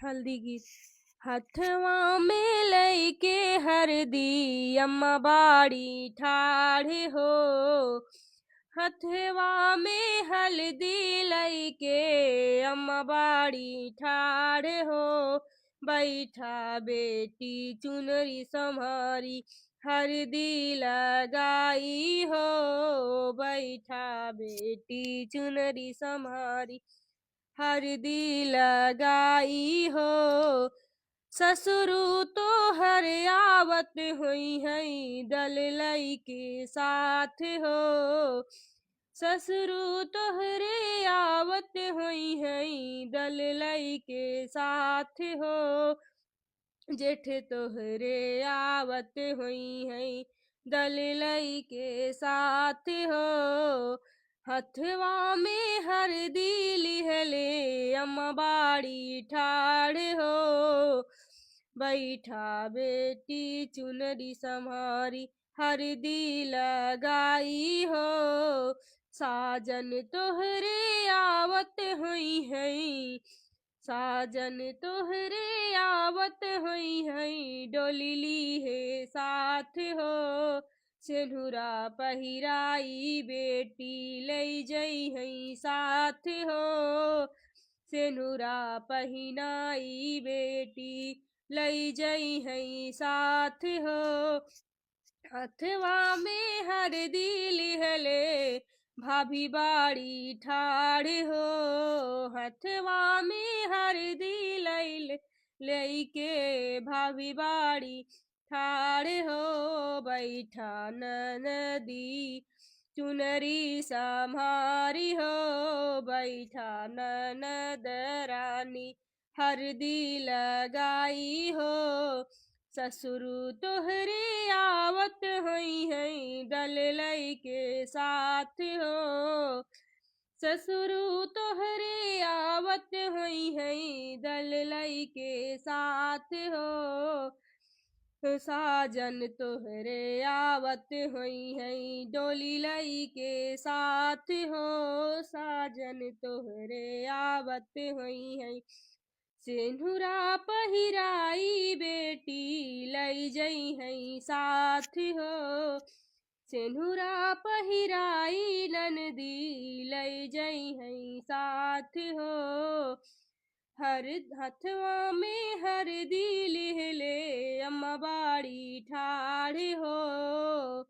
हल्दी गीत। हथवा में लइके हरदी अम्मा बाड़ी ठाढ़े हो, हथवा में हल्दी लइके अम्मा बाड़ी ठाढ़े हो, बैठा बेटी चुनरी सम्हारी हरदी लगाई हो, बैठा बेटी चुनरी सम्हारी हरदी लगाई हो। ससुरु तो हर आवत हुई है दल लई के साथ हो, ससुरु तोहरे आवत हुई है दल लई के साथ हो, जेठ तोहरे आवत हुई है दल लई के साथ हो। हथवा में हरदी लिहले अम्मा बाड़ी ठाढ़ हो, बैठा बेटी चुनरी सम्हारी हरदी लगाई हो, साजन तोहरे आवत हुई है, साजन तोहरे आवत हुई है डोली ली है साथ हो, सेनुरा पहिराई बेटी ले जई है साथ हो, सेनुरा पहिनाई बेटी ले जई है साथ हो। हथवा में हरदी लिहले भाभी बाड़ी ठाढ़ हो, हथवा में हरदी लैल लेके भाभी बाड़ी ठाढ़ हो, बैठा ननदी चुनरी सम्हारी हो, बैठा ननद रानी हरदी लगाई हो, ससुरु तोहरे आवत हुई है दल लई के साथ हो, ससुरु तोहरे आवत हुई है दल लई के साथ हो, साजन तोहरे आवत हुई है डोली लई के साथ हो, साजन तोहरे आवत हुई है सेनुरा पहिराई बेटी लई जई है साथ हो, सेनुरा पहिराई ननदी लई जई है साथ हो, हर हथवा में हरदी लिहले अम्मा बाड़ी ठाढ़ हो।